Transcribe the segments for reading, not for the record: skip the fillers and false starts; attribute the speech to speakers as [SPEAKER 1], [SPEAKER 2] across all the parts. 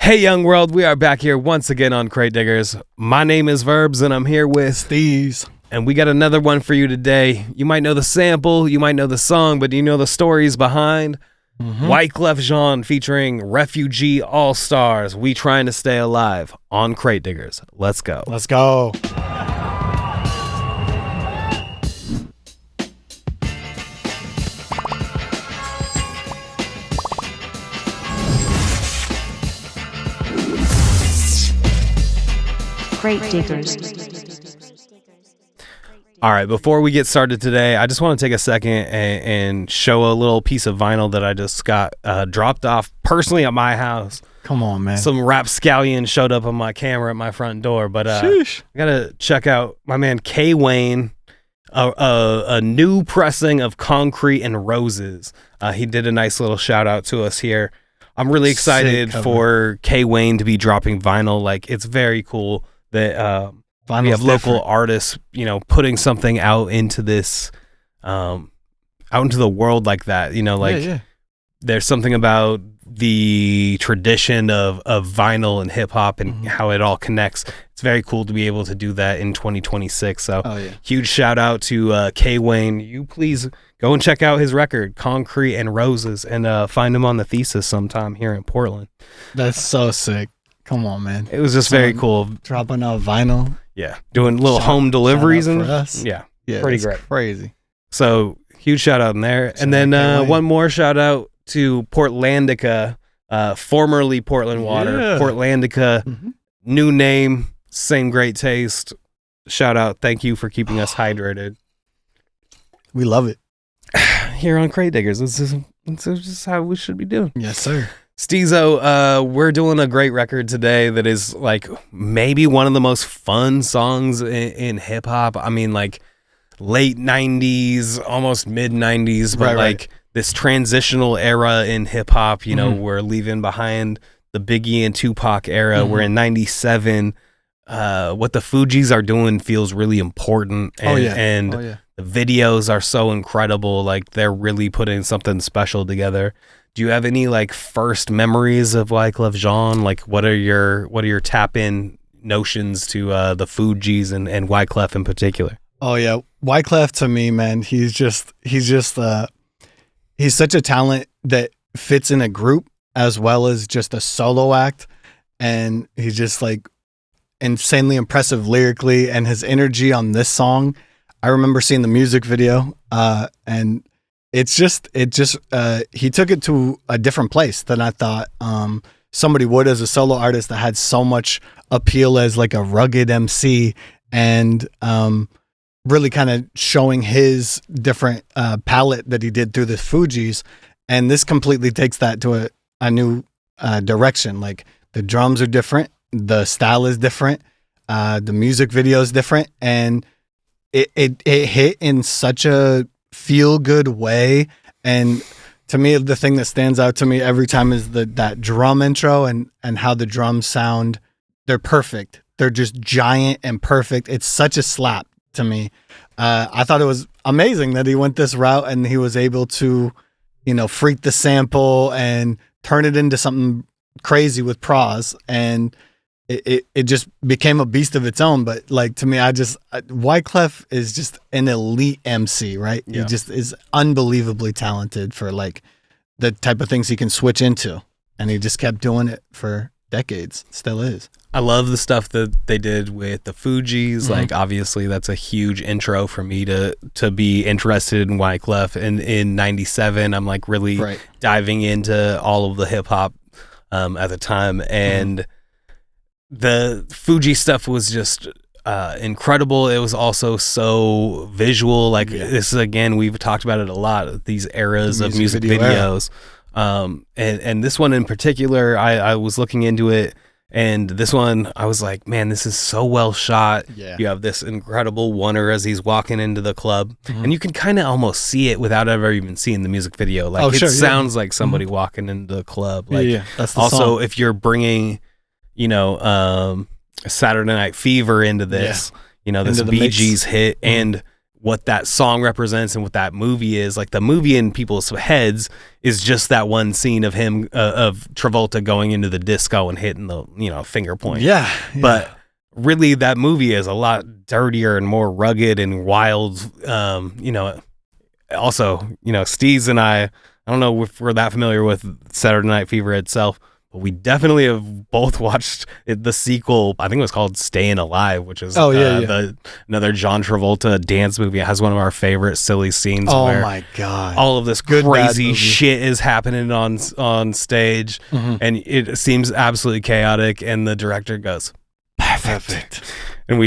[SPEAKER 1] Hey, young world, we are back here once again on Crate Diggers. My name is Verbz, and I'm here with
[SPEAKER 2] Steez.
[SPEAKER 1] And we got another one for you today. You might know the sample, you might know the song, but do you know the stories behind? Wyclef Jean featuring Refugee All-Stars, We Trying to Stay Alive on Crate Diggers. Let's go.
[SPEAKER 2] Let's go.
[SPEAKER 3] Crate Diggers.
[SPEAKER 1] All right, before we get started today, I just want to take a second and show a little piece of vinyl that I just got dropped off personally at my house.
[SPEAKER 2] Come on, man.
[SPEAKER 1] Some rapscallion showed up on my camera at my front door, but I gotta check out my man K. Wayne, a new pressing of Concrete and Roses. He did a nice little shout out to us here. I'm really excited for K. Wayne to be dropping vinyl. Like, it's very cool that we have local artists, you know, putting something out into this, out into the world like that. You know, like there's something about the tradition of vinyl and hip hop and how it all connects. It's very cool to be able to do that in 2026. So huge shout out to K. Wayne. You please go and check out his record, Concrete and Roses, and find him on the Thesis sometime here in Portland.
[SPEAKER 2] That's so sick. Come on, man.
[SPEAKER 1] It was just very cool.
[SPEAKER 2] Dropping out vinyl.
[SPEAKER 1] Yeah. Doing little home deliveries and
[SPEAKER 2] for us.
[SPEAKER 1] Yeah,
[SPEAKER 2] pretty
[SPEAKER 1] great.
[SPEAKER 2] Crazy.
[SPEAKER 1] So huge shout out in there. And then one more shout out to Portlandica, formerly Portland Water. Portlandica, new name, same great taste. Shout out. Thank you for keeping us hydrated.
[SPEAKER 2] We love it.
[SPEAKER 1] Here on Crate Diggers. This is just how we should be doing.
[SPEAKER 2] Yes, sir.
[SPEAKER 1] Steezo, we're doing a great record today that is like maybe one of the most fun songs in hip hop. I mean, like late 90s, almost mid 90s, but like this transitional era in hip hop, you know, we're leaving behind the Biggie and Tupac era. We're in 97. What the Fugees are doing feels really important. And, the videos are so incredible. Like, they're really putting something special together. Do you have any like first memories of Wyclef Jean? Like, what are your tap in notions to the Fugees and Wyclef in particular?
[SPEAKER 2] Oh yeah, Wyclef to me, man, he's such a talent that fits in a group as well as just a solo act, and he's just like insanely impressive lyrically, and his energy on this song. I remember seeing the music video, and he took it to a different place than I thought somebody would as a solo artist that had so much appeal as like a rugged MC, and really kind of showing his different palette that he did through the Fugees. And this completely takes that to a new direction. Like, the drums are different, the style is different, the music video is different, and it hit in such a feel-good way. And to me, the thing that stands out to me every time is that drum intro and how the drums sound. They're perfect. They're just giant and perfect. It's such a slap to me. I thought it was amazing that he went this route and he was able to, you know, freak the sample and turn it into something crazy with pros, and it just became a beast of its own. But like, to me, Wyclef is just an elite MC, right? He just is unbelievably talented for like the type of things he can switch into, and he just kept doing it for decades. Still is.
[SPEAKER 1] I love the stuff that they did with the Fugees. Like, obviously that's a huge intro for me to be interested in Wyclef. And in 97, I'm like really diving into all of the hip hop at the time. And the Fugees stuff was just incredible. It was also so visual. Like, this is, again, we've talked about it a lot, these eras of music videos. And this one in particular, I was looking into it, and this one I was like, man, this is so well shot. You have this incredible wonder as he's walking into the club, and you can kind of almost see it without ever even seeing the music video. Like, it sounds like somebody walking into the club. Like,
[SPEAKER 2] that's the
[SPEAKER 1] also
[SPEAKER 2] song.
[SPEAKER 1] If you're bringing, you know, Saturday Night Fever into this, you know, this Bee Gees hit, and what that song represents and what that movie is. Like the movie in people's heads is just that one scene of him of Travolta going into the disco and hitting the finger point.
[SPEAKER 2] Yeah.
[SPEAKER 1] But really that movie is a lot dirtier and more rugged and wild. Also, Steez and I don't know if we're that familiar with Saturday Night Fever itself, but we definitely have both watched the sequel. I think it was called Staying Alive, which is another John Travolta dance movie. It has one of our favorite silly scenes.
[SPEAKER 2] Oh my God.
[SPEAKER 1] All of this crazy shit is happening on stage, and it seems absolutely chaotic, and the director goes, perfect. And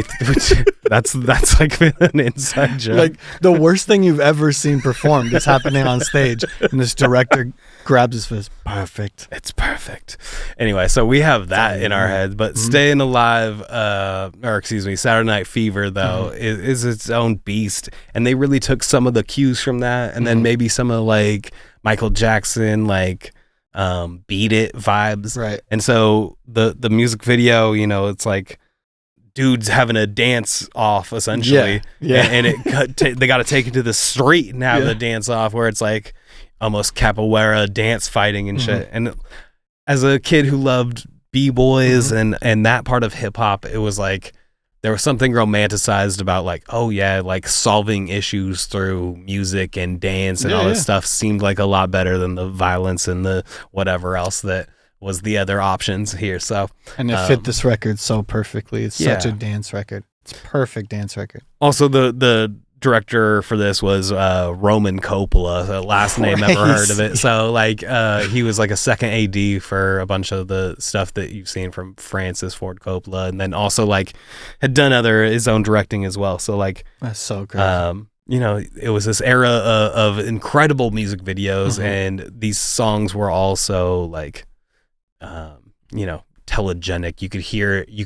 [SPEAKER 1] that's like an inside joke.
[SPEAKER 2] Like the worst thing you've ever seen performed is happening on stage, and this director grabs his fist. Perfect.
[SPEAKER 1] It's perfect. Anyway, so we have that in our heads, but Staying Alive, Saturday Night Fever though is its own beast, and they really took some of the cues from that, and then maybe some of like Michael Jackson, like Beat It vibes,
[SPEAKER 2] right?
[SPEAKER 1] And so the music video, it's like dudes having a dance off essentially, and they got to take it to the street and have the dance off, where it's like almost capoeira dance fighting and shit. And as a kid who loved b-boys and that part of hip-hop, it was like there was something romanticized about like, oh yeah, like solving issues through music and dance and all this stuff seemed like a lot better than the violence and the whatever else that was the other options here. So
[SPEAKER 2] and it fit this record so perfectly. It's such a dance record. It's a perfect dance record.
[SPEAKER 1] Also, the director for this was Roman Coppola, the last name ever heard of it. So like he was like a second AD for a bunch of the stuff that you've seen from Francis Ford Coppola, and then also like had done his own directing as well. So like
[SPEAKER 2] that's so great.
[SPEAKER 1] It was this era of incredible music videos, and these songs were also like telegenic. You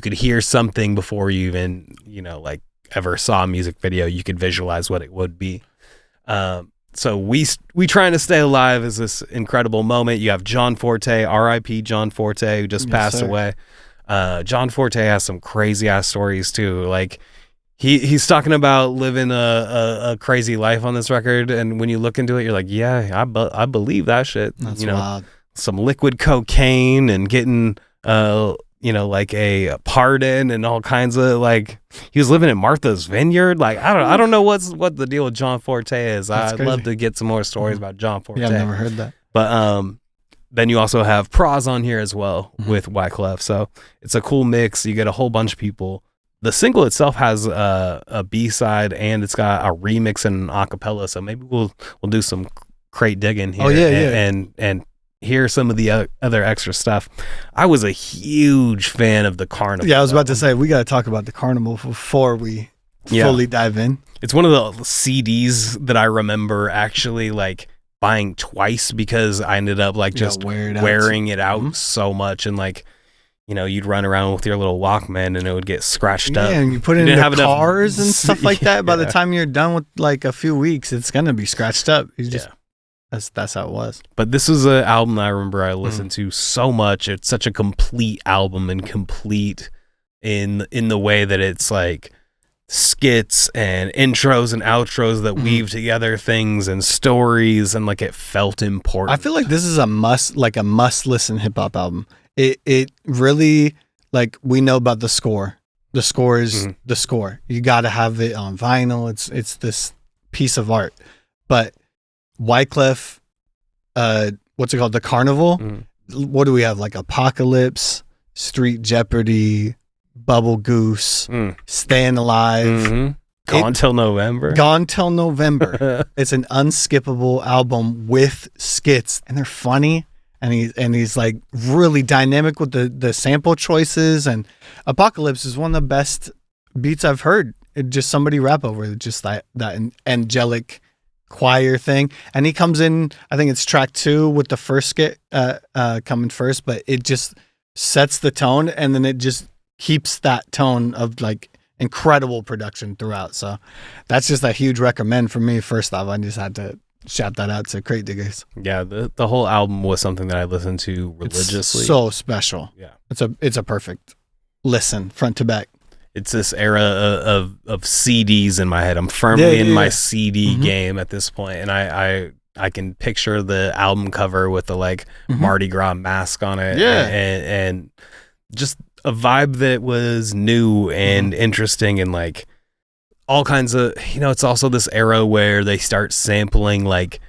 [SPEAKER 1] could hear something before you even like ever saw a music video. You could visualize what it would be. So we Trying to Stay Alive is this incredible moment. You have John Forte, R.I.P. John Forte, who just passed away. John Forte has some crazy ass stories too. Like he's talking about living a crazy life on this record, and when you look into it, you're like, yeah, I believe that shit.
[SPEAKER 2] That's wild.
[SPEAKER 1] Some liquid cocaine and getting like a pardon and all kinds of, like, he was living in Martha's Vineyard. Like I don't know what the deal with John Forte is. I'd love to get some more stories about John Forte.
[SPEAKER 2] Yeah, I've never heard that.
[SPEAKER 1] But then you also have Pros on here as well with Wyclef. So it's a cool mix. You get a whole bunch of people. The single itself has a B-side, and it's got a remix and an acapella. So maybe we'll do some crate digging here.
[SPEAKER 2] Oh yeah,
[SPEAKER 1] and hear some of the other extra stuff. I was a huge fan of the Carnival.
[SPEAKER 2] Yeah, I was about to say, we got to talk about the Carnival before we fully dive in.
[SPEAKER 1] It's one of the CDs that I remember actually like buying twice, because I ended up like just wearing it out so much, and like, you'd run around with your little Walkman and it would get scratched up.
[SPEAKER 2] Yeah, and you put it in the cars and stuff like that. By the time you're done with like a few weeks, it's going to be scratched up. You just... That's how it was.
[SPEAKER 1] But this is an album I remember I listened to so much. It's such a complete album, and complete in the way that it's like skits and intros and outros that weave together things and stories, and like it felt important.
[SPEAKER 2] I feel like this is a must listen hip hop album. It really, like, we know about the score. The score is the score. You got to have it on vinyl. It's this piece of art. But Wyclef, what's it called? The Carnival. What do we have? Like Apocalypse, Street Jeopardy, Bubble Goose, Staying Alive.
[SPEAKER 1] Gone Till November.
[SPEAKER 2] Gone Till November. It's an unskippable album with skits, and they're funny. And he's like really dynamic with the sample choices. And Apocalypse is one of the best beats I've heard. Just somebody rap over it, just that angelic choir thing. And he comes in, I think it's track 2 with the first skit coming first, but it just sets the tone, and then it just keeps that tone of like incredible production throughout. So that's just a huge recommend for me. First off, I just had to shout that out to Crate Diggers.
[SPEAKER 1] Yeah, the whole album was something that I listened to religiously.
[SPEAKER 2] It's so special.
[SPEAKER 1] Yeah,
[SPEAKER 2] it's a perfect listen front to back.
[SPEAKER 1] it's this era of CDs in my head. I'm firmly in my CD game at this point, and I can picture the album cover with the like Mardi Gras mask on it, and just a vibe that was new and interesting, and like all kinds of, it's also this era where they start sampling like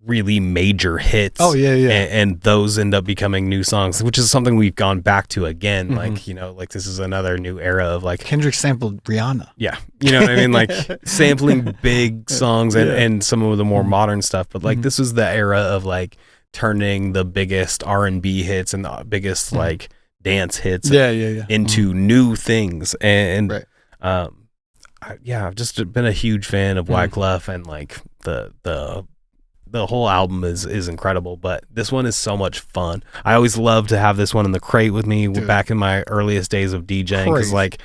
[SPEAKER 1] really major hits. And those end up becoming new songs, which is something we've gone back to again. Like this is another new era of like
[SPEAKER 2] Kendrick sampled Rihanna.
[SPEAKER 1] Yeah, you know what I mean? Like sampling big songs and some of the more modern stuff. But like this is the era of like turning the biggest R&B hits and the biggest like dance hits into new things. And I've just been a huge fan of Wyclef, and like the whole album is incredible, but this one is so much fun. I always love to have this one in the crate with me back in my earliest days of DJing, because like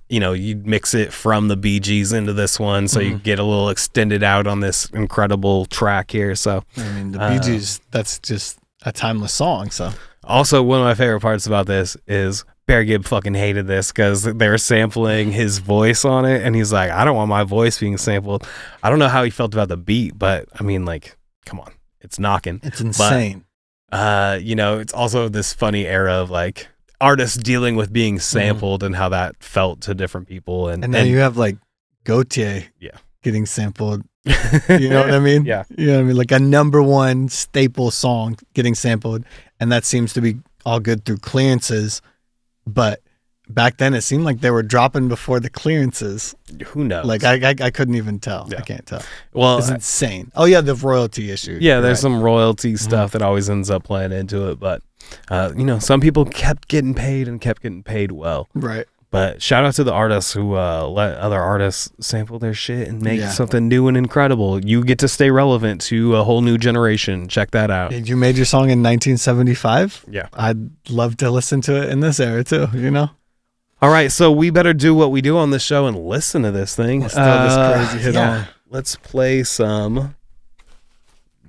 [SPEAKER 1] you'd mix it from the Bee Gees into this one, so you get a little extended out on this incredible track here. So
[SPEAKER 2] I mean, the Bee Gees, that's just a timeless song. So
[SPEAKER 1] also one of my favorite parts about this is Bear Gibb fucking hated this because they were sampling his voice on it, and he's like, I don't want my voice being sampled. I don't know how he felt about the beat, but I mean, like, come on, it's knocking.
[SPEAKER 2] It's insane.
[SPEAKER 1] But, it's also this funny era of like artists dealing with being sampled and how that felt to different people. And
[SPEAKER 2] now you have like Gautier getting sampled. You know what I mean?
[SPEAKER 1] Yeah.
[SPEAKER 2] You know what I mean? Like a #1 staple song getting sampled, and that seems to be all good through clearances. But back then, it seemed like they were dropping before the clearances.
[SPEAKER 1] Who knows?
[SPEAKER 2] Like I couldn't even tell. I can't tell.
[SPEAKER 1] Well,
[SPEAKER 2] it's insane. Oh yeah, the royalty issue.
[SPEAKER 1] Yeah, there's some royalty stuff that always ends up playing into it. But some people kept getting paid and kept getting paid well.
[SPEAKER 2] Right.
[SPEAKER 1] But shout out to the artists who let other artists sample their shit and make something new and incredible. You get to stay relevant to a whole new generation. Check that out.
[SPEAKER 2] You made your song in 1975?
[SPEAKER 1] Yeah.
[SPEAKER 2] I'd love to listen to it in this era too,
[SPEAKER 1] All right, so we better do what we do on this show and listen to this thing.
[SPEAKER 2] Let's throw this crazy hit on.
[SPEAKER 1] Let's play some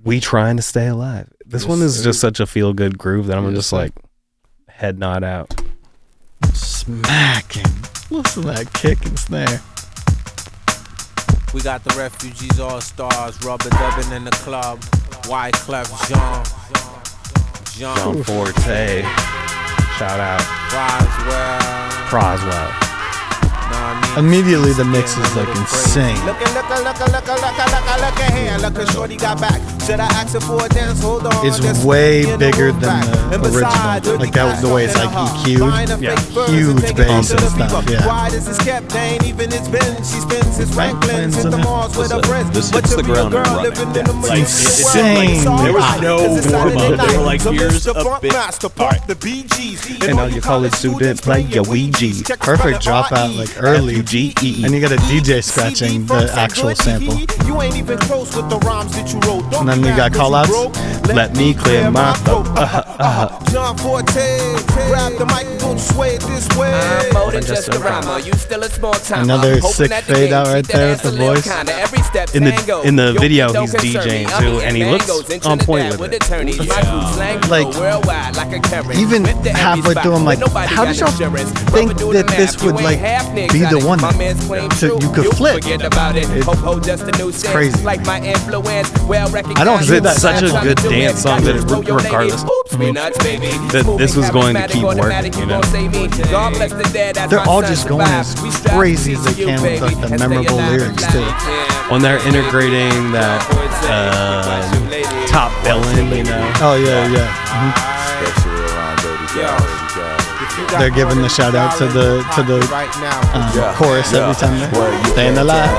[SPEAKER 1] We Trying to Stay Alive. This one is just such a feel-good groove that I'm just like head nod out.
[SPEAKER 2] Smacking. Listen to that kick and snare.
[SPEAKER 3] We got the Refugees All-Stars, rubber dubbing in the club. Wyclef Jean.
[SPEAKER 1] John Forte. Shout out. Croswell.
[SPEAKER 2] Immediately the mix is like insane.
[SPEAKER 3] Look here. Look at shorty got back. Should I ask her for a dance? Hold on.
[SPEAKER 2] It's way bigger than the original. Like that, the way it's like EQ'd.
[SPEAKER 1] Yeah.
[SPEAKER 2] Huge bass and stuff. Yeah.
[SPEAKER 3] Why does this kept ain't even it's been? She spends his Franklin's in the malls with her friends.
[SPEAKER 4] This hits the ground and running.
[SPEAKER 2] It's insane.
[SPEAKER 4] There was no warm-up. They were like, here's a bit.
[SPEAKER 1] And now your college student play your Ouija.
[SPEAKER 2] Perfect dropout like early. And you got a DJ scratching the actual sample.
[SPEAKER 3] You ain't even close with the rhymes that you wrote.
[SPEAKER 2] And then you got call-outs.
[SPEAKER 1] Let me clear my throat.
[SPEAKER 3] John Forte, grab the mic and don't sway it this way. I'm more than just a rhymer. You still a small time.
[SPEAKER 2] Another sick fade out right there with the voice.
[SPEAKER 1] In the video, he's DJing too, and he looks on point with it.
[SPEAKER 2] Like, even halfway through, I'm like, how did y'all think that this would like be the one that you could flip? It's crazy. I don't hear that.
[SPEAKER 1] It's such a good dance song that regardless, that this was going to keep working,
[SPEAKER 2] They're all just going as crazy as they can with like the memorable lyrics too.
[SPEAKER 1] When they're integrating that top billing,
[SPEAKER 2] Oh yeah. They're giving the shout out to the chorus every time they're staying alive.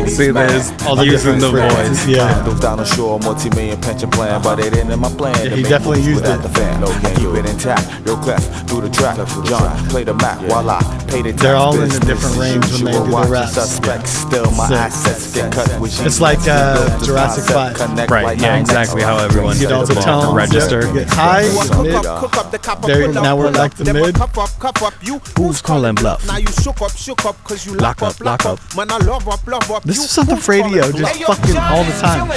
[SPEAKER 1] See, there's
[SPEAKER 2] all the
[SPEAKER 1] using the voice.
[SPEAKER 2] Yeah, he definitely used it. They're all in a different range when they do the raps. It's like Jurassic 5.
[SPEAKER 1] Right, yeah, exactly how everyone
[SPEAKER 2] You know, the tones
[SPEAKER 1] register.
[SPEAKER 2] get high, mid. Now we're back to mid.
[SPEAKER 1] Who's calling bluff?
[SPEAKER 3] Lock up.
[SPEAKER 2] This is on the radio just fucking all the time.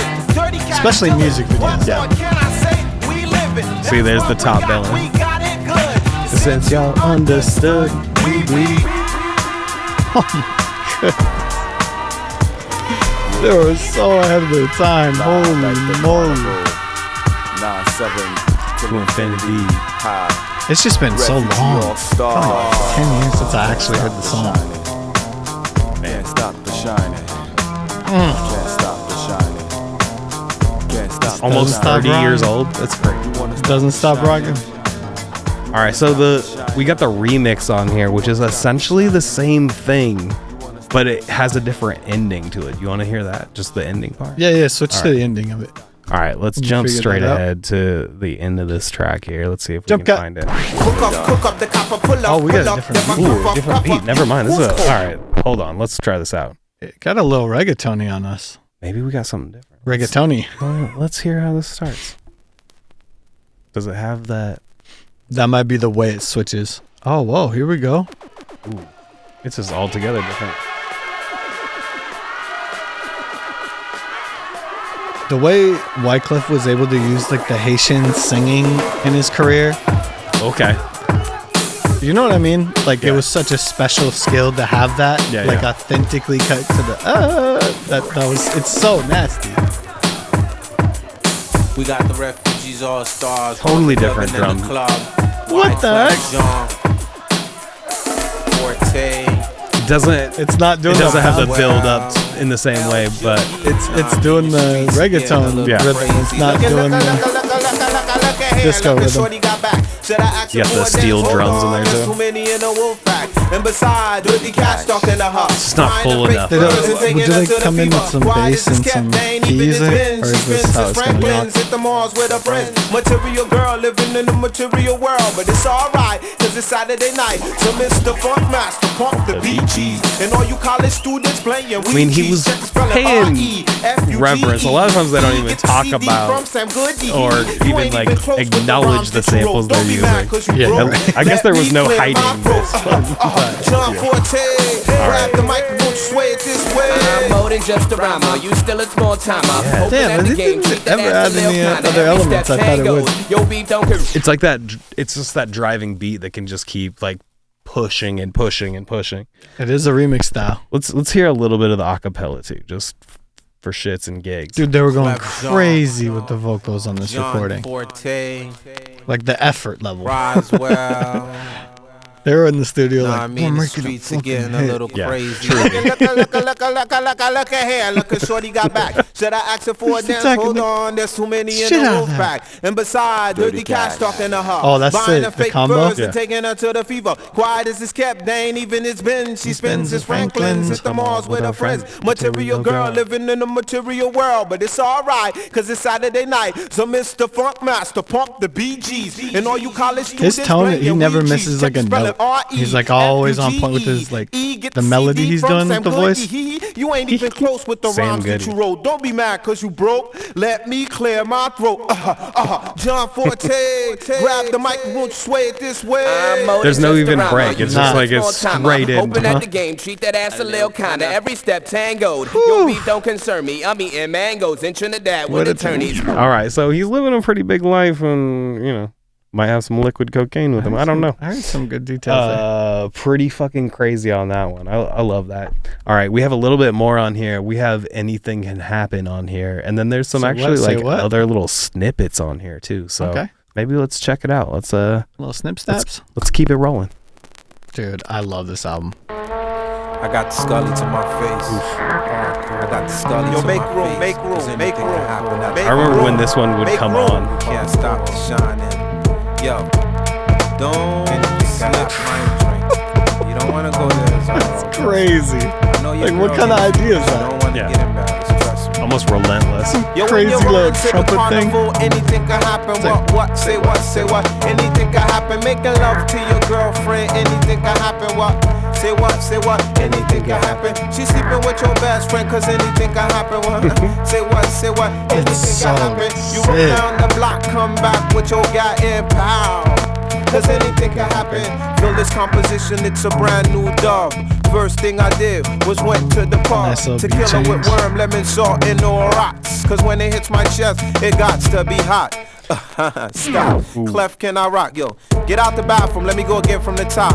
[SPEAKER 2] Especially music videos.
[SPEAKER 1] Yeah. See, there's the top billing. This since y'all understood.
[SPEAKER 2] They were so ahead of their time. Holy moly.
[SPEAKER 4] 9-7
[SPEAKER 1] To infinity.
[SPEAKER 4] high.
[SPEAKER 2] It's just been so long.
[SPEAKER 4] All-star.
[SPEAKER 2] 10 years since I actually heard the song.
[SPEAKER 4] Can't stop the shining. Can't stop the shining. Can't stop the
[SPEAKER 1] Almost
[SPEAKER 2] Stop
[SPEAKER 1] 30 years
[SPEAKER 2] rocking.
[SPEAKER 1] old. That's great.
[SPEAKER 4] shining.
[SPEAKER 2] Doesn't stop rocking.
[SPEAKER 1] All right, so we got the remix on here, which is essentially the same thing, but it has a different ending to it. You want to hear that? Just the ending part?
[SPEAKER 2] Yeah, switch to the ending of it.
[SPEAKER 1] All right, let's
[SPEAKER 2] You
[SPEAKER 1] jump
[SPEAKER 2] figured
[SPEAKER 1] straight
[SPEAKER 2] that out?
[SPEAKER 1] ahead to the end of this track here. Let's see if we
[SPEAKER 2] Jump
[SPEAKER 1] can
[SPEAKER 2] cut.
[SPEAKER 1] find it.
[SPEAKER 3] Cook up the copper, pull up.
[SPEAKER 2] Oh, we got a different beat.
[SPEAKER 1] Ooh, different beat. Never mind. This is all right. Hold on. Let's try this out.
[SPEAKER 2] It got a little reggaetony on us.
[SPEAKER 1] Maybe we got something different.
[SPEAKER 2] Reggaetony.
[SPEAKER 1] Let's hear how this starts. Does it have that?
[SPEAKER 2] That might be the way it switches. Oh, whoa, here we go.
[SPEAKER 1] Ooh, it's just altogether different.
[SPEAKER 2] The way Wyclef was able to use like the Haitian singing in his career,
[SPEAKER 1] Okay.
[SPEAKER 2] you know what I mean? Like it was such a special skill to have that,
[SPEAKER 1] Yeah,
[SPEAKER 2] like
[SPEAKER 1] yeah.
[SPEAKER 2] authentically cut to the that was it's so nasty.
[SPEAKER 3] We got the refugees all stars.
[SPEAKER 1] Totally different drum.
[SPEAKER 2] What the heck?
[SPEAKER 3] Jean, Forte.
[SPEAKER 1] It doesn't.
[SPEAKER 2] It's not doing
[SPEAKER 1] It doesn't have the
[SPEAKER 2] the
[SPEAKER 1] build up in the same way, but
[SPEAKER 2] it's doing the reggaeton
[SPEAKER 1] Yeah.
[SPEAKER 2] rhythm. It's not doing the disco rhythm.
[SPEAKER 1] You got the steel drums in there, too.
[SPEAKER 3] And besides, with the cat stuck in the hut.
[SPEAKER 1] It's just not full enough.
[SPEAKER 2] Would you like come in with some bass and some keys, or is this how it's gonna go?
[SPEAKER 3] Hit the malls with a friend. Material girl living in the material world, but it's alright, cause it's Saturday night. So Mr. Funk Master, pump the BGs. And all you college students playing.
[SPEAKER 1] I mean, he was paying reverence. A lot of times they don't even talk about or even like acknowledge the samples they're using.
[SPEAKER 2] Yeah.
[SPEAKER 1] I guess there was no hiding this.
[SPEAKER 3] John Forte, grab the microphone, sway it this way.
[SPEAKER 5] I'm more than just a rhymer. You still a small timer.
[SPEAKER 1] Yeah.
[SPEAKER 2] Damn, it didn't ever add any other elements I thought it would.
[SPEAKER 5] Yo, beef don't care.
[SPEAKER 1] It's like that. It's just that driving beat that can just keep like pushing and pushing and pushing.
[SPEAKER 2] It is a remix style.
[SPEAKER 1] Let's hear a little bit of the acapella too, just for shits and gigs.
[SPEAKER 2] Dude, they were going
[SPEAKER 3] Wyclef Jean,
[SPEAKER 2] crazy with the vocals on this
[SPEAKER 3] John
[SPEAKER 2] recording.
[SPEAKER 3] Forte,
[SPEAKER 2] Like the effort level.
[SPEAKER 3] Roswell.
[SPEAKER 2] They were in the studio
[SPEAKER 3] Nah,
[SPEAKER 2] like,
[SPEAKER 3] I mean,
[SPEAKER 2] "We're
[SPEAKER 3] the
[SPEAKER 2] making
[SPEAKER 3] streets
[SPEAKER 2] a
[SPEAKER 3] are
[SPEAKER 2] fucking
[SPEAKER 3] getting a
[SPEAKER 2] hit."
[SPEAKER 3] little
[SPEAKER 1] Yeah,
[SPEAKER 3] crazy.
[SPEAKER 1] true.
[SPEAKER 3] Look at here. Look at Shorty got back. Should I ask her for a
[SPEAKER 2] Just
[SPEAKER 3] dance?
[SPEAKER 2] attacking
[SPEAKER 3] Hold
[SPEAKER 2] the
[SPEAKER 3] on, there's too many in
[SPEAKER 2] shit
[SPEAKER 3] the
[SPEAKER 2] out of
[SPEAKER 3] wolf
[SPEAKER 2] her.
[SPEAKER 3] pack. And besides, dirty cats talking to her.
[SPEAKER 2] Oh, that's
[SPEAKER 3] Buying
[SPEAKER 2] it,
[SPEAKER 3] a
[SPEAKER 2] the
[SPEAKER 3] fake
[SPEAKER 2] combo?
[SPEAKER 3] birds and
[SPEAKER 1] Yeah.
[SPEAKER 3] taking her to the fever. Quiet as it's kept, they ain't even it's been. She spends his Franklin's at the malls with her friends. Material girl living in the material world, but it's alright, cause it's Saturday night. So Mr. Funk Master, pump the BGs. And all you college students
[SPEAKER 2] His tone, he
[SPEAKER 3] playing
[SPEAKER 2] never
[SPEAKER 3] weed
[SPEAKER 2] misses
[SPEAKER 3] cheese.
[SPEAKER 2] like a
[SPEAKER 3] Spell
[SPEAKER 2] note.
[SPEAKER 3] it R-E-F-U-G-E.
[SPEAKER 2] He's like always on point with his like
[SPEAKER 3] Get
[SPEAKER 2] the melody
[SPEAKER 3] CD
[SPEAKER 2] he's
[SPEAKER 3] from
[SPEAKER 2] doing
[SPEAKER 3] Sam
[SPEAKER 2] with the
[SPEAKER 3] Goody.
[SPEAKER 2] voice.
[SPEAKER 3] You ain't even close with the
[SPEAKER 1] Sam
[SPEAKER 3] rhymes that
[SPEAKER 1] Goody.
[SPEAKER 3] you wrote. Don't be mad cause you broke. Let me clear my throat. John Forte, grab the microphone, sway it this way.
[SPEAKER 1] There's no even break. It's just like it's straight in.
[SPEAKER 5] Open at the game, treat that ass a little kinda. Every step tangoed. Your beef don't concern me. I'm eating mangoes in Trinidad with attorneys.
[SPEAKER 1] All right, so he's living a pretty big life, and you know, might have some liquid cocaine with him. I don't know.
[SPEAKER 2] I heard some good details there.
[SPEAKER 1] Pretty fucking crazy on that one. I love that. All right, we have a little bit more on here. We have anything can happen on here, and then there's some
[SPEAKER 2] So
[SPEAKER 1] actually
[SPEAKER 2] what? Say
[SPEAKER 1] like
[SPEAKER 2] what?
[SPEAKER 1] other little snippets on here too. So
[SPEAKER 2] Okay.
[SPEAKER 1] maybe let's check it out. Let's
[SPEAKER 2] Little snip snaps.
[SPEAKER 1] let's keep it rolling.
[SPEAKER 2] Dude, I love this album.
[SPEAKER 3] I got the Scully to my face. I got the Scully to my face. Make room, make room.
[SPEAKER 1] I remember when this one would come on.
[SPEAKER 3] Can't stop the shining. Yo, don't slip my drink. You don't want to go there.
[SPEAKER 2] That's crazy.
[SPEAKER 3] I know
[SPEAKER 2] Like, what kind of idea is
[SPEAKER 3] I
[SPEAKER 2] that?
[SPEAKER 3] don't want to
[SPEAKER 1] Yeah.
[SPEAKER 3] get embarrassed. Trust me.
[SPEAKER 1] Almost relentless.
[SPEAKER 3] Yo, when
[SPEAKER 2] Crazy
[SPEAKER 3] you're
[SPEAKER 2] little
[SPEAKER 3] rolling to the
[SPEAKER 2] trumpet thing.
[SPEAKER 3] carnival, anything can happen. What? Say what? Say what? Anything can happen. Making love to your girlfriend. Anything can happen. What? Say what? Say what? Anything can happen. She's sleeping with your best friend, cause anything can happen. What? Say what? Say what? Anything
[SPEAKER 2] so
[SPEAKER 3] can happen. You
[SPEAKER 2] sick.
[SPEAKER 3] run down the block, come back with your guy in power. Cause anything can happen. Feel this composition, it's a brand new dub. First thing I did was went to the pub
[SPEAKER 2] Nice little
[SPEAKER 3] to
[SPEAKER 2] beat
[SPEAKER 3] kill her with
[SPEAKER 2] change.
[SPEAKER 3] worm, lemon, salt, and no rocks. Cause when it hits my chest, it got to be hot. Stop. Clef, can I rock? Yo, get out the bathroom. Let me go again from the top.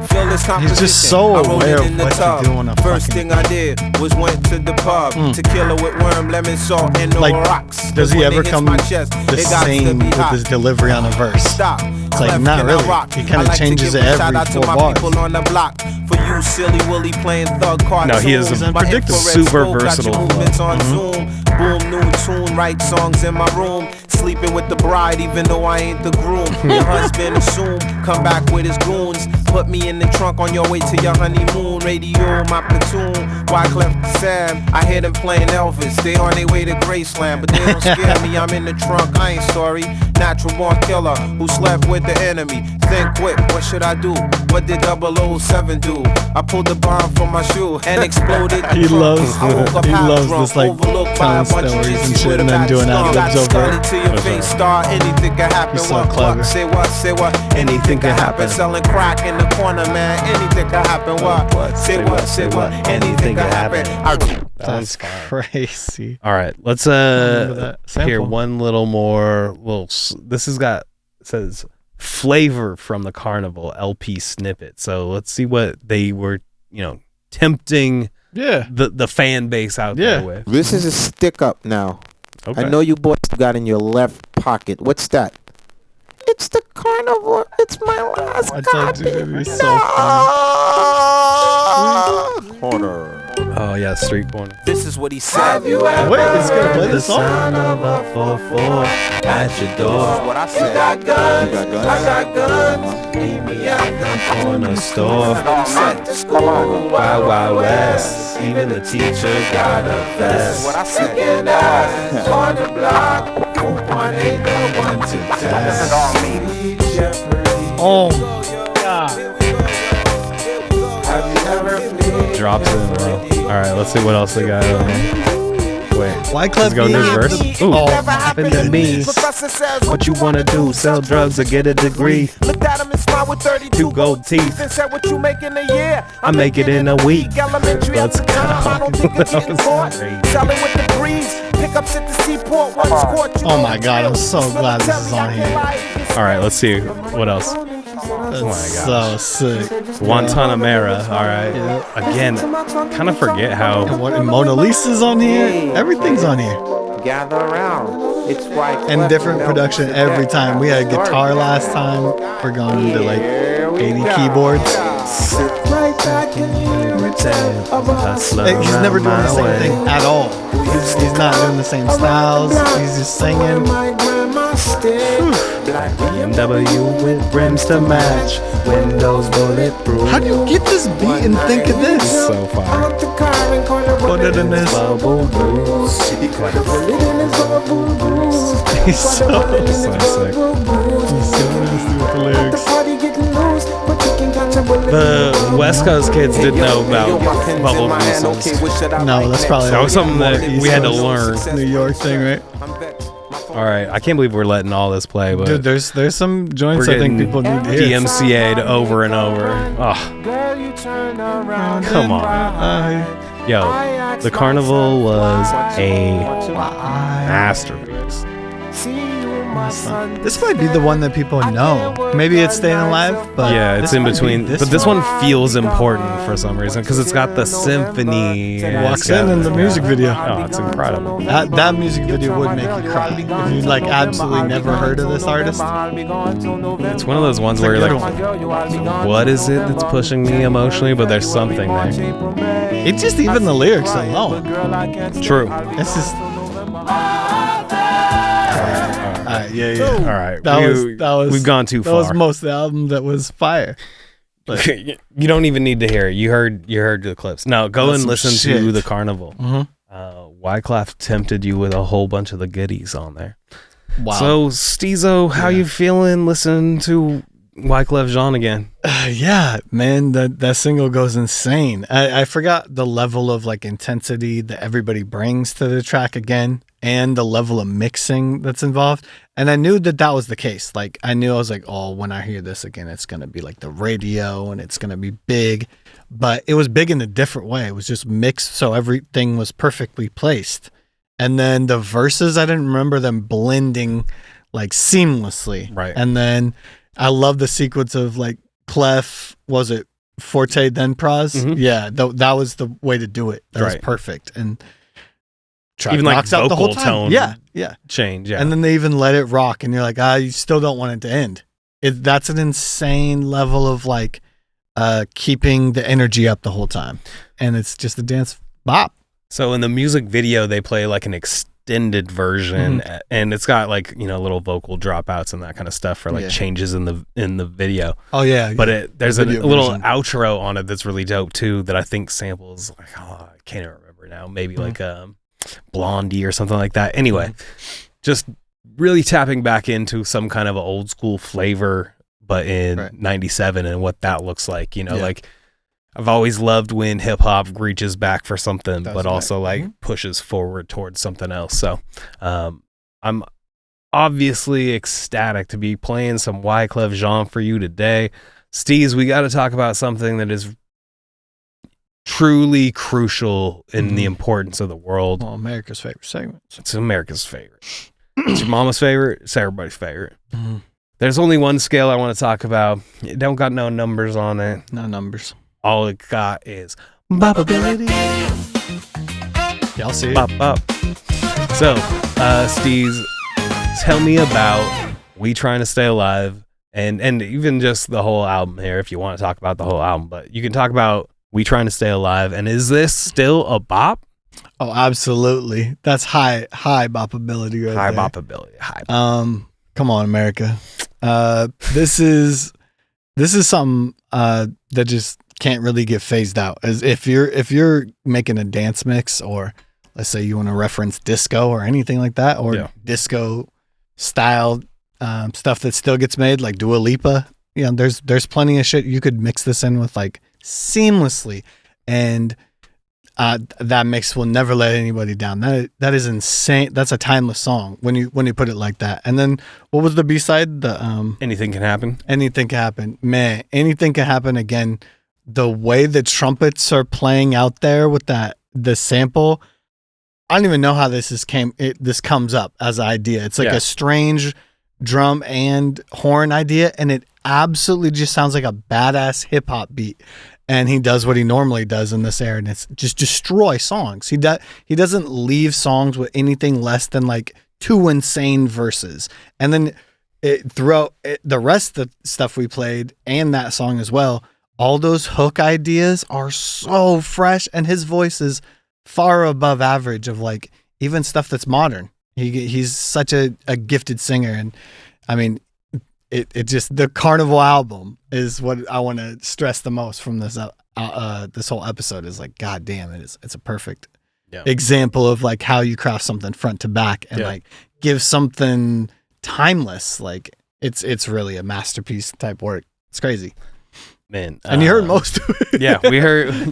[SPEAKER 3] Feel this composition.
[SPEAKER 2] He's just so
[SPEAKER 3] I rolled
[SPEAKER 2] aware
[SPEAKER 3] it
[SPEAKER 2] of
[SPEAKER 3] in the
[SPEAKER 2] what
[SPEAKER 3] tub.
[SPEAKER 2] to do on a
[SPEAKER 3] First
[SPEAKER 2] fucking...
[SPEAKER 3] thing I did was went to the pub. Tequila with worm, lemon, salt, and no
[SPEAKER 2] Like,
[SPEAKER 3] rocks.
[SPEAKER 2] does he
[SPEAKER 3] When
[SPEAKER 2] ever
[SPEAKER 3] it hits
[SPEAKER 2] come
[SPEAKER 3] my chest,
[SPEAKER 2] the
[SPEAKER 3] it got to
[SPEAKER 2] same
[SPEAKER 3] be
[SPEAKER 2] with
[SPEAKER 3] hot.
[SPEAKER 2] his delivery on a verse?
[SPEAKER 3] Stop.
[SPEAKER 2] It's like, not really. He kind of changes it every
[SPEAKER 3] Shout
[SPEAKER 2] 4
[SPEAKER 3] out to my
[SPEAKER 2] bars.
[SPEAKER 3] people on the block. For you, silly Willy playing thug cartoons.
[SPEAKER 1] No, he is
[SPEAKER 2] a
[SPEAKER 3] My
[SPEAKER 2] unpredictable.
[SPEAKER 3] infrared
[SPEAKER 1] Super
[SPEAKER 3] scope got
[SPEAKER 1] versatile
[SPEAKER 3] your movements on Zoom. Boom, new tune, write songs in my room. Sleeping with the bride, even though I ain't the groom. Your husband assume, come back with his goons. Put me in the trunk on your way to your honeymoon. Radio, my platoon. Wyclef Sam, I hear them playing Elvis. They on their way to Graceland, but they don't scare me. I'm in the trunk, I ain't sorry. Natural born killer who slept with the enemy. Think quick, what should I do? What did 007 do? I pulled the bomb from my shoe and exploded.
[SPEAKER 2] He loves
[SPEAKER 3] I woke up
[SPEAKER 2] he
[SPEAKER 3] half
[SPEAKER 2] loves
[SPEAKER 3] drunk,
[SPEAKER 2] this like
[SPEAKER 3] overlooked by a
[SPEAKER 2] telling
[SPEAKER 3] bunch of
[SPEAKER 2] stories and
[SPEAKER 3] chicks
[SPEAKER 2] shit
[SPEAKER 3] with a
[SPEAKER 2] and then
[SPEAKER 3] back
[SPEAKER 2] doing
[SPEAKER 3] scar.
[SPEAKER 2] ad-libs
[SPEAKER 3] Got
[SPEAKER 2] over
[SPEAKER 3] started
[SPEAKER 2] it.
[SPEAKER 3] to your face star. Anything can happen.
[SPEAKER 2] He's so
[SPEAKER 3] What,
[SPEAKER 2] clever.
[SPEAKER 3] what? Say what? Say what? Anything can happen. Selling crack in the corner, man. Anything can happen. What? Say what? Say what? Anything can happen.
[SPEAKER 2] That's crazy.
[SPEAKER 1] All right, let's
[SPEAKER 2] remember that sample.
[SPEAKER 1] hear one little more. This has got, it says flavor from the Carnival LP snippet. So let's see what they were, tempting
[SPEAKER 2] Yeah.
[SPEAKER 1] the fan base out
[SPEAKER 2] Yeah.
[SPEAKER 1] there with.
[SPEAKER 6] This is a stick up now.
[SPEAKER 1] Okay.
[SPEAKER 6] I know you boys got in your left pocket. What's that? It's the Carnival. It's my last
[SPEAKER 2] I told you it'd be so funny.
[SPEAKER 6] Corner.
[SPEAKER 1] Oh yeah, street corner.
[SPEAKER 3] This is what he said.
[SPEAKER 2] Wait, it's gonna play this song?
[SPEAKER 1] of a 4-4 at your door.
[SPEAKER 3] What I said.
[SPEAKER 6] You got guns?
[SPEAKER 3] I got guns. Meet me at the
[SPEAKER 1] Corner store.
[SPEAKER 3] At the school.
[SPEAKER 1] Wild Wild West. Even the teacher got a
[SPEAKER 3] This is
[SPEAKER 1] vest.
[SPEAKER 3] what I said. On the block. 1-8, 1-2.
[SPEAKER 2] Oh God.
[SPEAKER 3] Have you ever
[SPEAKER 1] Drops in, bro. All right, let's see what else they got. Wait.
[SPEAKER 2] Wyclef
[SPEAKER 1] Let's go
[SPEAKER 2] Jean.
[SPEAKER 1] new verse. Ooh.
[SPEAKER 3] Never happened to me.
[SPEAKER 1] Professor
[SPEAKER 3] Professor says,
[SPEAKER 1] What you wanna do? Sell drugs or get a degree?
[SPEAKER 3] Looked at him and smiled with 32
[SPEAKER 1] Two gold teeth.
[SPEAKER 3] and said, what you make in a year?
[SPEAKER 1] I make it in a week.
[SPEAKER 3] Elementary
[SPEAKER 1] Let's
[SPEAKER 3] at the time, I don't think it's
[SPEAKER 1] go.
[SPEAKER 3] getting caught.
[SPEAKER 1] That was great.
[SPEAKER 3] Selling with the breeze. Pickups at the seaport. Once caught you.
[SPEAKER 2] Oh my God, I'm so glad this is on here.
[SPEAKER 1] All right, let's see what else.
[SPEAKER 2] That's
[SPEAKER 1] my
[SPEAKER 2] so sick.
[SPEAKER 1] Guantanamera. All right. Again, kind of forget how.
[SPEAKER 2] And what? And Mona Lisa's on here. Everything's on here.
[SPEAKER 6] Gather around. It's right.
[SPEAKER 2] And different production every time. We had guitar last time. We're going into like 80 keyboards.
[SPEAKER 3] Right back in
[SPEAKER 2] He's never doing the same thing at all. He's not doing the same styles. He's just singing.
[SPEAKER 1] BMW with rims to match. Windows bulletproof.
[SPEAKER 2] How do you get this beat and think of this?
[SPEAKER 1] So far.
[SPEAKER 2] Put it in this.
[SPEAKER 1] Bubble boost.
[SPEAKER 2] He's so
[SPEAKER 1] sick.
[SPEAKER 2] He's so nasty with the lyrics.
[SPEAKER 1] The West Coast kids didn't know about bubble boosts.
[SPEAKER 2] No, that's probably
[SPEAKER 1] That was something that we had to learn.
[SPEAKER 2] New York thing, right?
[SPEAKER 1] All right, I can't believe we're letting all this play, but
[SPEAKER 2] Dude, there's some joints
[SPEAKER 1] we're
[SPEAKER 2] I think
[SPEAKER 1] getting
[SPEAKER 2] people need to hear.
[SPEAKER 1] DMCA'd over and over. Oh, come on. Yo, the Carnival was a masterpiece.
[SPEAKER 2] This might be the one that people know. Maybe it's Staying Alive, but
[SPEAKER 1] Yeah, it's
[SPEAKER 2] this
[SPEAKER 1] in
[SPEAKER 2] might be
[SPEAKER 1] between. But this one feels important for some reason because it's got the symphony. and
[SPEAKER 2] walks
[SPEAKER 1] it's got-
[SPEAKER 2] in the music video.
[SPEAKER 1] Oh, it's incredible.
[SPEAKER 2] That music video would make you cry if you like absolutely never heard of this artist.
[SPEAKER 1] It's one of those ones where you're like, what is it that's pushing me emotionally? But there's something there.
[SPEAKER 2] It's just even the lyrics alone.
[SPEAKER 1] True.
[SPEAKER 2] It's just. Alright, yeah.
[SPEAKER 1] All right.
[SPEAKER 2] That was.
[SPEAKER 1] We've gone too
[SPEAKER 2] That
[SPEAKER 1] far.
[SPEAKER 2] was most of the album that was fire.
[SPEAKER 1] You don't even need to hear it. You heard the clips. No, go
[SPEAKER 2] That's
[SPEAKER 1] and
[SPEAKER 2] some
[SPEAKER 1] listen to
[SPEAKER 2] shit.
[SPEAKER 1] the Carnival.
[SPEAKER 2] Mhm.
[SPEAKER 1] Wyclef tempted you with a whole bunch of the goodies on there.
[SPEAKER 2] Wow.
[SPEAKER 1] So, Steezo, how you feeling listening to Wyclef Jean again?
[SPEAKER 2] Yeah, man, that single goes insane. I forgot the level of like intensity that everybody brings to the track again, and the level of mixing that's involved. And I knew that was the case. Like I was like, oh, when I hear this again, it's gonna be like the radio, and it's gonna be big. But it was big in a different way. It was just mixed, so everything was perfectly placed. And then the verses, I didn't remember them blending like seamlessly.
[SPEAKER 1] Right.
[SPEAKER 2] And then I love the sequence of like Clef, was it forte then pros?
[SPEAKER 1] Mhm.
[SPEAKER 2] Yeah, that was the way to do it. That was
[SPEAKER 1] Right.
[SPEAKER 2] perfect. And
[SPEAKER 1] Even like
[SPEAKER 2] knocks out the whole
[SPEAKER 1] vocal
[SPEAKER 2] time.
[SPEAKER 1] tone
[SPEAKER 2] Yeah.
[SPEAKER 1] change. Yeah.
[SPEAKER 2] And then they even let it rock, and you're like, you still don't want it to end. That's an insane level of like keeping the energy up the whole time, and it's just a dance bop.
[SPEAKER 1] So in the music video, they play like an extended version, and it's got like little vocal dropouts and that kind of stuff for like changes in the video.
[SPEAKER 2] Oh yeah,
[SPEAKER 1] But there's a
[SPEAKER 2] video
[SPEAKER 1] little
[SPEAKER 2] version.
[SPEAKER 1] outro on it that's really dope too. That I think samples like I can't even remember now. Maybe like Blondie or something like that. Anyway, just really tapping back into some kind of an old school flavor, but in '97 and what that looks like. Like I've always loved when hip hop reaches back for something, but also like pushes forward towards something else. So I'm obviously ecstatic to be playing some Wyclef Jean for you today. Steez, we got to talk about something that is truly crucial in the importance of the world.
[SPEAKER 2] Well, America's favorite segment.
[SPEAKER 1] It's America's favorite. It's your mama's favorite. It's everybody's favorite. There's only one scale I want to talk about. It don't got no numbers on it.
[SPEAKER 2] No numbers.
[SPEAKER 1] All it got is bopability.
[SPEAKER 2] Y'all see it?
[SPEAKER 1] Bop, bop. So, Steez, tell me about We Trying to Stay Alive, and even just the whole album here, if you want to talk about the whole album. But you can talk about We Trying to Stay Alive, and is this still a bop?
[SPEAKER 2] Oh, absolutely. That's high bopability right
[SPEAKER 1] High
[SPEAKER 2] there.
[SPEAKER 1] bopability. High bop.
[SPEAKER 2] Come on, America. This is something that just can't really get phased out. As if you're making a dance mix, or let's say you want to reference disco or anything like that, or disco style stuff that still gets made, like Dua Lipa. There's plenty of shit you could mix this in with like seamlessly, and that mix will never let anybody down. That is insane. That's a timeless song when you put it like that. And then what was the B-side? The
[SPEAKER 1] Anything Can Happen.
[SPEAKER 2] Anything Can Happen. Man, anything can happen again. The way the trumpets are playing out there with the sample, I don't even know how this comes up as an idea. It's like a strange drum and horn idea, and it absolutely just sounds like a badass hip hop beat. And he does what he normally does in this era, and it's just destroy songs. He doesn't leave songs with anything less than like 2 insane verses. And then throughout the rest of the stuff we played and that song as well, all those hook ideas are so fresh, and his voice is far above average of like even stuff that's modern. He's such a gifted singer, and I mean, it just, the Carnival album is what I want to stress the most from this this whole episode. Is like, god damn, it's a perfect example of like how you craft something front to back and like give something timeless. Like it's really a masterpiece type work. It's crazy.
[SPEAKER 1] Man,
[SPEAKER 2] and you heard most of it.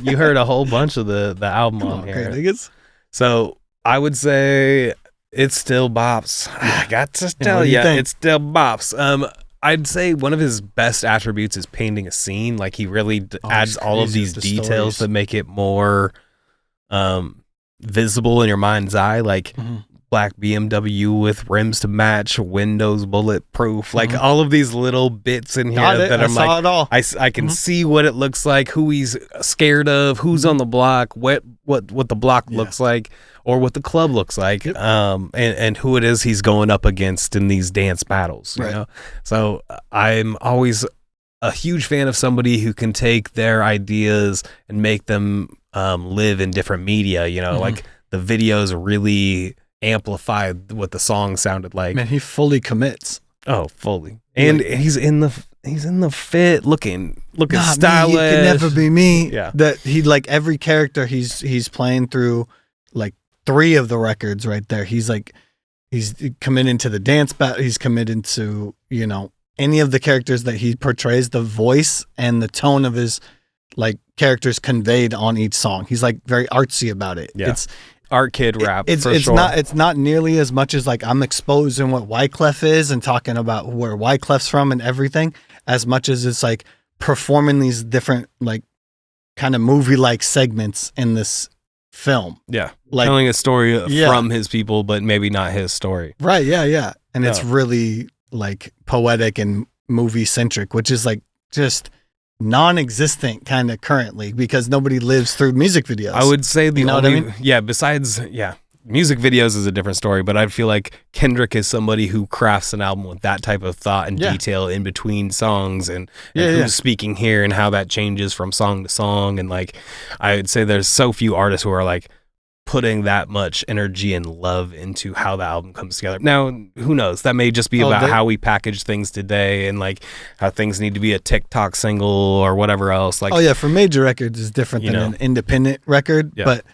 [SPEAKER 1] you heard a whole bunch of the album on here.
[SPEAKER 2] Niggas.
[SPEAKER 1] So I would say it's still bops. I got to tell you, it's still bops. I'd say one of his best attributes is painting a scene. Like he really adds all of these details that make it more visible in your mind's eye. Like black BMW with rims to match, windows bulletproof, like all of these little bits in here that I'm like,
[SPEAKER 2] it all.
[SPEAKER 1] I can see what it looks like, who he's scared of, who's on the block, what the block looks like, or what the club looks like, and who it is he's going up against in these dance battles. You know, so I'm always a huge fan of somebody who can take their ideas and make them live in different media. You know, like the videos really amplify what the song sounded like.
[SPEAKER 2] Man, he fully commits.
[SPEAKER 1] Oh, fully. And he's in the fit, looking stylish.
[SPEAKER 2] Me, it can never be me.
[SPEAKER 1] Yeah.
[SPEAKER 2] That he, like, every character he's playing through like 3 of the records right there. He's like, he's committed to the dance battle. He's committed to, you know, any of the characters that he portrays, the voice and the tone of his like characters conveyed on each song. He's like very artsy about it.
[SPEAKER 1] Yeah.
[SPEAKER 2] It's
[SPEAKER 1] art kid rap.
[SPEAKER 2] It's
[SPEAKER 1] sure.
[SPEAKER 2] not nearly as much as like I'm exposing what Wyclef is and talking about where Wyclef's from and everything, as much as it's like performing these different like kind of movie like segments in this film.
[SPEAKER 1] Yeah.
[SPEAKER 2] Like
[SPEAKER 1] telling a story from his people, but maybe not his story.
[SPEAKER 2] Right. Yeah. Yeah. and it's really like poetic and movie centric, which is like just non-existent kind of currently because nobody lives through music videos.
[SPEAKER 1] I would say the
[SPEAKER 2] You know
[SPEAKER 1] only,
[SPEAKER 2] what I mean?
[SPEAKER 1] yeah, besides, music videos is a different story, but I feel like Kendrick is somebody who crafts an album with that type of thought and detail in between songs and who's speaking here and how that changes from song to song. And like, I would say there's so few artists who are like putting that much energy and love into how the album comes together. Now, who knows? That may just be about how we package things today and like how things need to be a TikTok single or whatever else. Like,
[SPEAKER 2] for major records is different than an independent record, but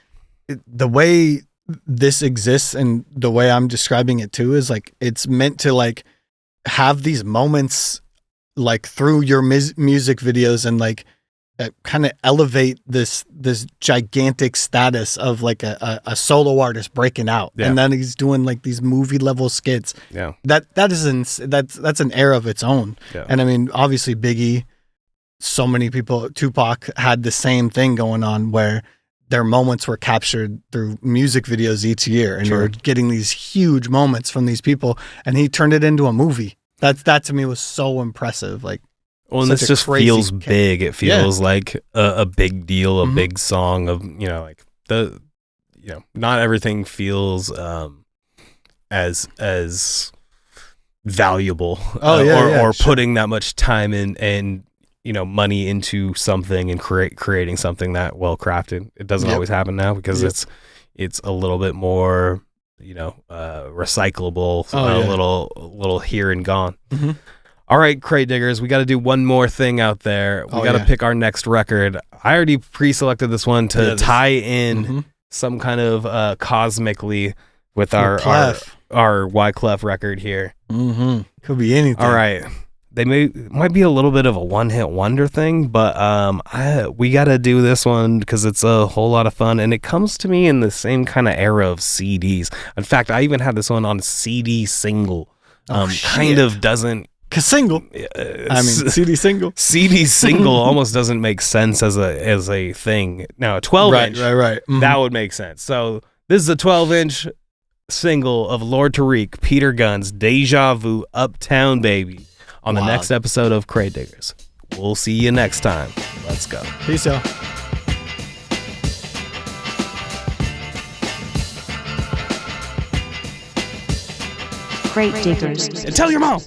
[SPEAKER 2] the way this exists and the way I'm describing it too is like it's meant to like have these moments like through your music videos and like kind of elevate this gigantic status of like a solo artist breaking out, and then he's doing like these movie level skits. That's an era of its own. And I mean, obviously Biggie, so many people, Tupac had the same thing going on where their moments were captured through music videos each year, and you're getting these huge moments from these people, and he turned it into a movie. That to me was so impressive. Like,
[SPEAKER 1] well, and this just feels big. It feels like a big deal, a big song of, like not everything feels as valuable or putting that much time in and money into something and creating something that well crafted. It doesn't always happen now because it's a little bit more recyclable, a little here and gone. All right, Crate Diggers, we got to do one more thing out there. We got to pick our next record. I already pre-selected this one to tie in some kind of cosmically with our Wyclef record here.
[SPEAKER 2] Could be anything.
[SPEAKER 1] All right. They might be a little bit of a one-hit wonder thing, but we got to do this one because it's a whole lot of fun, and it comes to me in the same kind of era of CDs. In fact, I even had this one on CD single. Kind of doesn't...
[SPEAKER 2] Single. CD single.
[SPEAKER 1] CD single almost doesn't make sense as a thing. Now, a 12-inch,
[SPEAKER 2] right.
[SPEAKER 1] That would make sense. So this is a 12-inch single of Lord Tariq, Peter Gunn's Deja Vu, Uptown Baby, on the next episode of Crate Diggers. We'll see you next time. Let's go.
[SPEAKER 2] Peace out.
[SPEAKER 7] Crate Diggers.
[SPEAKER 1] And tell your mom.